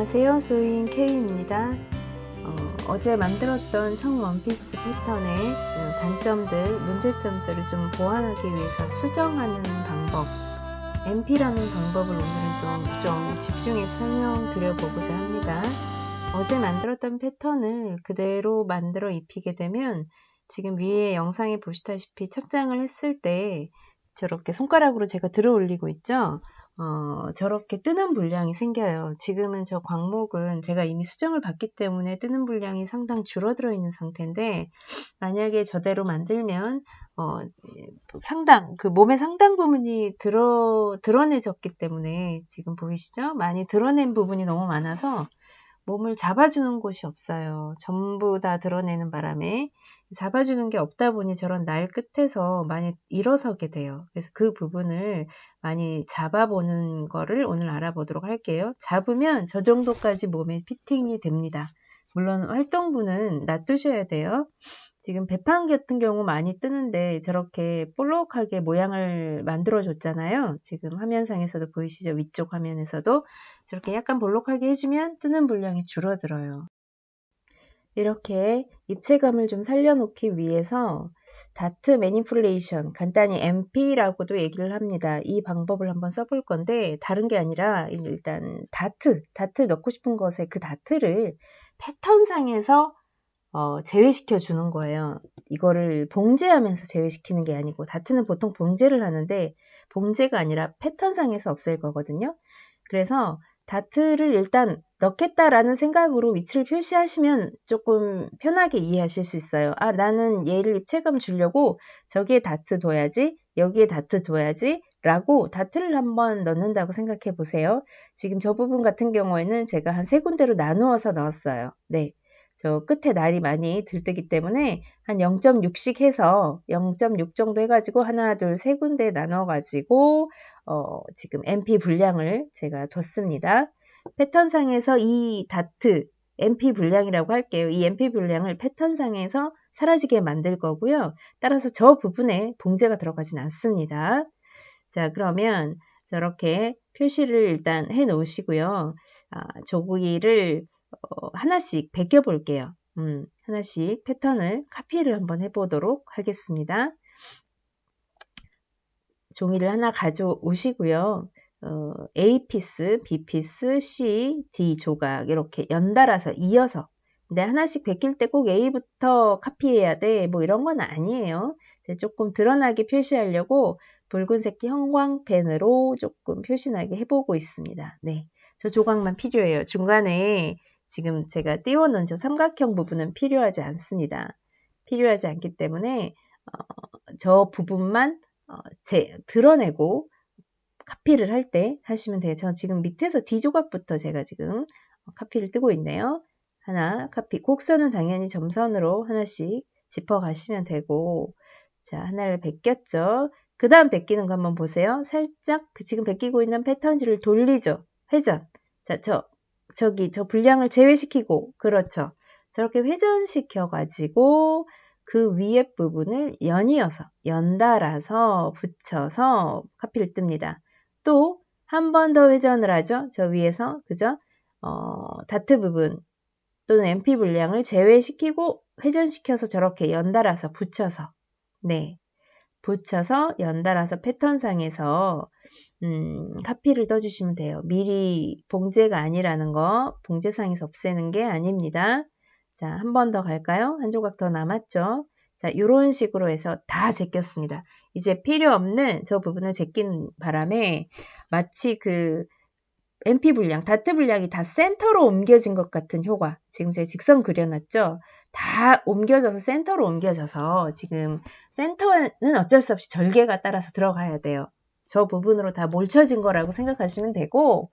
안녕하세요. 소인 K입니다. 어제 만들었던 청 원피스 패턴의 단점들, 문제점들을 좀 보완하기 위해서 수정하는 방법, MP라는 방법을 오늘은 좀 집중해서 설명드려보고자 합니다. 어제 만들었던 패턴을 그대로 만들어 입히게 되면 지금 위에 영상에 보시다시피 착장을 했을 때 저렇게 손가락으로 제가 들어 올리고 있죠. 저렇게 뜨는 분량이 생겨요. 지금은 저 광목은 제가 이미 수정을 받기 때문에 뜨는 분량이 상당히 줄어들어 있는 상태인데, 만약에 저대로 만들면 그 몸의 상당 부분이 드러내졌기 때문에, 지금 보이시죠? 많이 드러낸 부분이 너무 많아서 몸을 잡아주는 곳이 없어요. 전부 다 드러내는 바람에 잡아주는 게 없다 보니 저런 날 끝에서 많이 일어서게 돼요. 그래서 그 부분을 많이 잡아보는 거를 오늘 알아보도록 할게요. 잡으면 저 정도까지 몸에 피팅이 됩니다. 물론 활동부는 놔두셔야 돼요. 지금 배판 같은 경우 많이 뜨는데 저렇게 볼록하게 모양을 만들어 줬잖아요. 지금 화면상에서도 보이시죠? 위쪽 화면에서도 저렇게 약간 볼록하게 해주면 뜨는 분량이 줄어들어요. 이렇게 입체감을 좀 살려놓기 위해서 다트 매니플레이션, 간단히 MP라고도 얘기를 합니다. 이 방법을 한번 써볼 건데 다른 게 아니라 일단 다트 넣고 싶은 것에 그 다트를 패턴상에서 제외시켜 주는 거예요. 이거를 봉제하면서 제외시키는 게 아니고, 다트는 보통 봉제를 하는데 봉제가 아니라 패턴상에서 없앨 거거든요. 그래서 다트를 일단 넣겠다라는 생각으로 위치를 표시하시면 조금 편하게 이해하실 수 있어요. 아, 나는 얘를 입체감 주려고 저기에 다트 둬야지, 여기에 다트 둬야지 라고 다트를 한번 넣는다고 생각해 보세요. 지금 저 부분 같은 경우에는 제가 한 3군데로 나누어서 넣었어요. 네. 저 끝에 날이 많이 들뜨기 때문에 한 0.6씩 해서 0.6 정도 해가지고 하나, 둘, 세 군데 나눠가지고 지금 MP 분량을 제가 뒀습니다. 패턴상에서 이 다트 MP 분량이라고 할게요. 이 MP 분량을 패턴상에서 사라지게 만들 거고요. 따라서 저 부분에 봉제가 들어가진 않습니다. 자, 그러면 저렇게 표시를 일단 해 놓으시고요. 조기를 하나씩 베껴 볼게요. 하나씩 패턴을 카피를 한번 해보도록 하겠습니다. 종이를 하나 가져오시고요. A 피스, B 피스, C, D 조각 이렇게 연달아서 이어서, 근데 하나씩 베낄 때 꼭 A부터 카피해야 돼 뭐 이런 건 아니에요. 조금 드러나게 표시하려고 붉은색 형광펜으로 조금 표시나게 해보고 있습니다. 네, 저 조각만 필요해요. 중간에 지금 제가 띄워놓은 저 삼각형 부분은 필요하지 않습니다. 필요하지 않기 때문에 저 부분만 드러내고 카피를 할 때 하시면 돼요. 저 지금 밑에서 D 조각부터 제가 지금 카피를 뜨고 있네요. 하나 카피, 곡선은 당연히 점선으로 하나씩 짚어 가시면 되고, 자, 하나를 베꼈죠. 그 다음 베끼는 거 한번 보세요. 살짝 지금 베끼고 있는 패턴지를 돌리죠. 회전. 자, 저 분량을 제외시키고, 그렇죠. 저렇게 회전시켜 가지고 그 위에 부분을 연달아서 붙여서 카피를 뜹니다. 또 한 번 더 회전을 하죠. 저 위에서, 그죠? 다트 부분 또는 MP 분량을 제외시키고 회전시켜서 저렇게 연달아서 붙여서, 네, 붙여서 연달아서 패턴상에서 카피를 떠주시면 돼요. 미리 봉제가 아니라는 거, 봉제상에서 없애는 게 아닙니다. 자, 한 번 더 갈까요? 한 조각 더 남았죠? 자, 이런 식으로 해서 다 제꼈습니다. 이제 필요 없는 저 부분을 제낀 바람에 마치 그 MP 분량, 다트 분량이 다 센터로 옮겨진 것 같은 효과. 지금 제가 직선 그려놨죠? 다 옮겨져서 센터로 옮겨져서 지금 센터는 어쩔 수 없이 절개가 따라서 들어가야 돼요. 저 부분으로 다 몰쳐진 거라고 생각하시면 되고,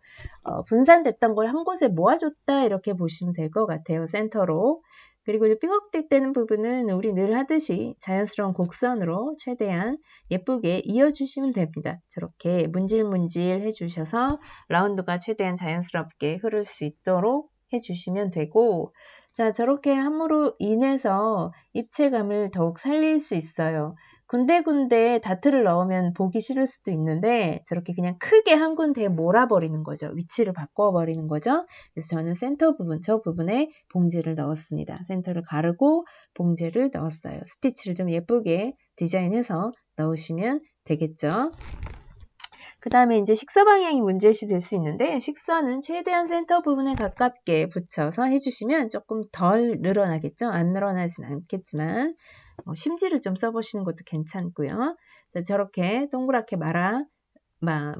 분산됐던 걸 한 곳에 모아줬다 이렇게 보시면 될 것 같아요. 센터로. 그리고 삐걱대는 부분은 우리 늘 하듯이 자연스러운 곡선으로 최대한 예쁘게 이어주시면 됩니다. 저렇게 문질문질 해주셔서 라운드가 최대한 자연스럽게 흐를 수 있도록 해주시면 되고, 자, 저렇게 함으로 인해서 입체감을 더욱 살릴 수 있어요. 군데군데 다트를 넣으면 보기 싫을 수도 있는데 저렇게 그냥 크게 한 군데에 몰아버리는 거죠. 위치를 바꿔버리는 거죠. 그래서 저는 센터 부분, 저 부분에 봉제를 넣었습니다. 센터를 가르고 봉제를 넣었어요. 스티치를 좀 예쁘게 디자인해서 넣으시면 되겠죠. 그 다음에 이제 식사 방향이 문제시 될 수 있는데 식선은 최대한 센터 부분에 가깝게 붙여서 해주시면 조금 덜 늘어나겠죠. 안 늘어나진 않겠지만 심지를 좀 써보시는 것도 괜찮고요. 자, 저렇게 동그랗게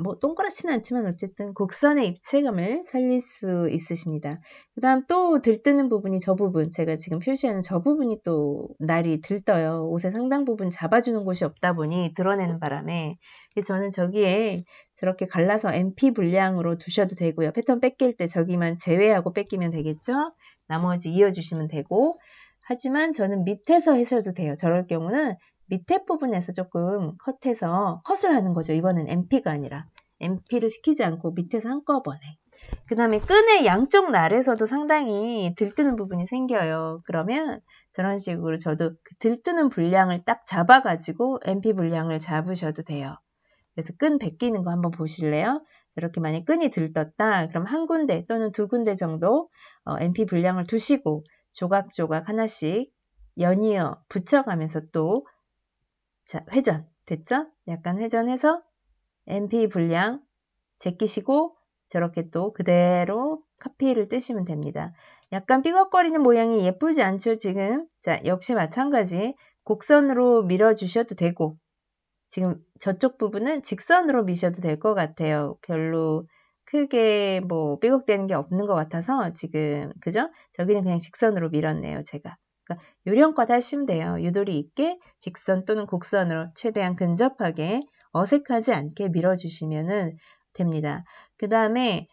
뭐 동그랗지는 않지만 어쨌든 곡선의 입체감을 살릴 수 있으십니다. 그 다음 또 들뜨는 부분이 저 부분, 제가 지금 표시하는 저 부분이 또 날이 들떠요. 옷의 상당 부분 잡아주는 곳이 없다 보니 드러내는 바람에 그래서 저는 저기에 저렇게 갈라서 MP 분량으로 두셔도 되고요. 패턴 뺏길 때 저기만 제외하고 뺏기면 되겠죠. 나머지 이어주시면 되고 하지만 저는 밑에서 하셔도 돼요. 저럴 경우는 밑에 부분에서 조금 컷을 하는 거죠. 이번엔 MP가 아니라 MP를 시키지 않고 밑에서 한꺼번에. 그 다음에 끈의 양쪽 날에서도 상당히 들뜨는 부분이 생겨요. 그러면 저런 식으로 저도 그 들뜨는 분량을 딱 잡아가지고 MP 분량을 잡으셔도 돼요. 그래서 끈 벗기는 거 한번 보실래요? 이렇게 만약 끈이 들떴다. 그럼 한 군데 또는 두 군데 정도 MP 분량을 두시고 조각조각 하나씩 연이어 붙여가면서 또 자, 회전. 됐죠? 약간 회전해서 MP 분량 제끼시고 저렇게 또 그대로 카피를 뜨시면 됩니다. 약간 삐걱거리는 모양이 예쁘지 않죠, 지금? 자, 역시 마찬가지. 곡선으로 밀어주셔도 되고 지금 저쪽 부분은 직선으로 미셔도 될 것 같아요. 별로 크게 뭐 삐걱대는 게 없는 것 같아서 지금, 그죠? 저기는 그냥 직선으로 밀었네요, 제가. 그러니까 요령껏 하시면 돼요. 유도리 있게 직선 또는 곡선으로 최대한 근접하게 어색하지 않게 밀어주시면 됩니다. 그 다음에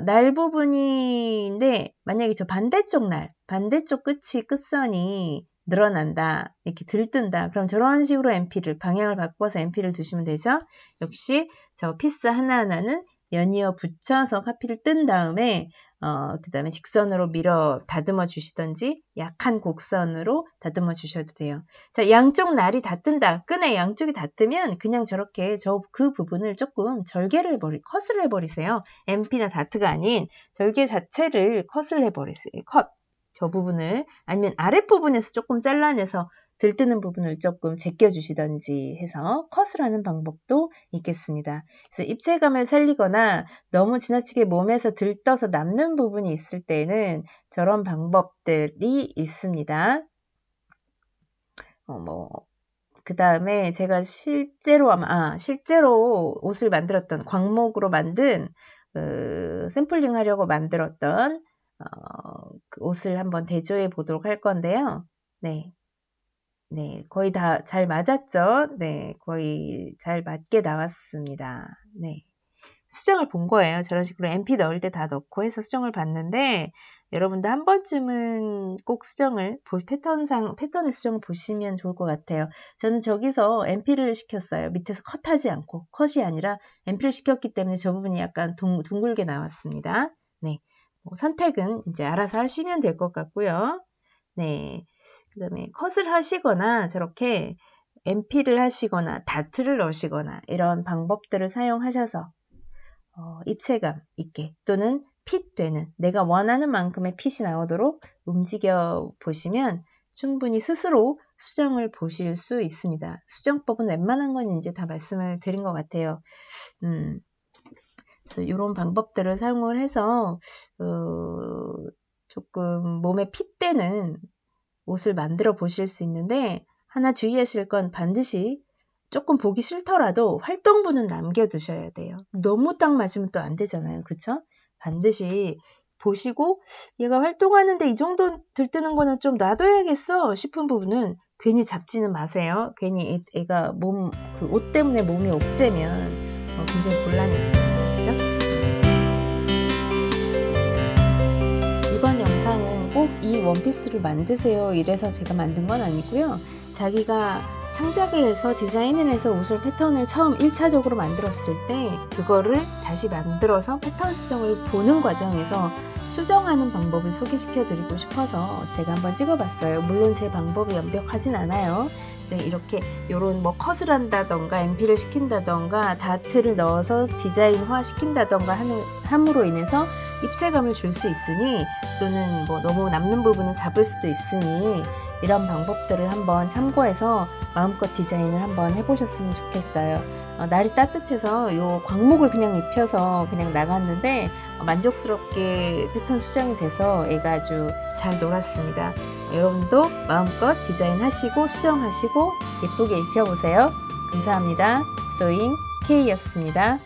날 부분인데 만약에 저 반대쪽 끝선이 늘어난다, 이렇게 들뜬다. 그럼 저런 식으로 방향을 바꿔서 MP를 두시면 되죠. 역시 저 피스 하나하나는 연이어 붙여서 카피를 뜬 다음에 그 다음에 직선으로 다듬어 주시던지 약한 곡선으로 다듬어 주셔도 돼요. 자, 양쪽 날이 다 뜬다. 끈의 양쪽이 다 뜨면 그냥 저렇게 그 부분을 조금 컷을 해버리세요. MP나 다트가 아닌 절개 자체를 컷을 해버리세요. 저 부분을 아니면 아랫부분에서 조금 잘라내서 들뜨는 부분을 조금 제껴주시던지 해서 컷을 하는 방법도 있겠습니다. 그래서 입체감을 살리거나 너무 지나치게 몸에서 들떠서 남는 부분이 있을 때는 저런 방법들이 있습니다. 그 다음에 제가 실제로 옷을 만들었던 광목으로 만든 샘플링 하려고 만들었던 그 옷을 한번 대조해 보도록 할 건데요. 네, 거의 다 잘 맞았죠? 네, 거의 잘 맞게 나왔습니다. 네, 수정을 본 거예요. 저런 식으로 MP 넣을 때 다 넣고 해서 수정을 봤는데 여러분도 한 번쯤은 꼭 패턴의 수정을 보시면 좋을 것 같아요. 저는 저기서 MP를 시켰어요. 밑에서 컷하지 않고 컷이 아니라 MP를 시켰기 때문에 저 부분이 약간 둥글게 나왔습니다. 네. 선택은 이제 알아서 하시면 될 것 같고요. 네. 그 다음에 컷을 하시거나 저렇게 MP를 하시거나 다트를 넣으시거나 이런 방법들을 사용하셔서 입체감 있게 또는 핏되는 내가 원하는 만큼의 핏이 나오도록 움직여 보시면 충분히 스스로 수정을 보실 수 있습니다. 수정법은 웬만한 건 이제 다 말씀을 드린 것 같아요. 그래서 이런 방법들을 사용을 해서 조금 몸에 핏되는 옷을 만들어 보실 수 있는데 하나 주의하실 건 반드시 조금 보기 싫더라도 활동부는 남겨두셔야 돼요. 너무 딱 맞으면 또 안 되잖아요. 그쵸? 반드시 보시고 얘가 활동하는데 이 정도 들뜨는 거는 좀 놔둬야겠어 싶은 부분은 괜히 잡지는 마세요. 괜히 애가 그 옷 때문에 몸이 옥죄면 굉장히 곤란이 있어요. 그죠? 이번 영상은 꼭 이 원피스를 만드세요 이래서 제가 만든 건 아니고요. 자기가 창작을 해서 디자인을 해서 옷을 패턴을 처음 1차적으로 만들었을 때 그거를 다시 만들어서 패턴 수정을 보는 과정에서 수정하는 방법을 소개시켜 드리고 싶어서 제가 한번 찍어봤어요. 물론 제 방법이 완벽하진 않아요. 네, 이렇게 요런 뭐 컷을 한다던가 MP를 시킨다던가 다트를 넣어서 디자인화 시킨다던가 함으로 인해서 입체감을 줄 수 있으니, 또는 뭐 너무 남는 부분은 잡을 수도 있으니 이런 방법들을 한번 참고해서 마음껏 디자인을 한번 해보셨으면 좋겠어요. 날이 따뜻해서 요 광목을 그냥 입혀서 그냥 나갔는데 만족스럽게 패턴 수정이 돼서 애가 아주 잘 놀았습니다. 여러분도 마음껏 디자인하시고 수정하시고 예쁘게 입혀보세요. 감사합니다. 소잉 K였습니다.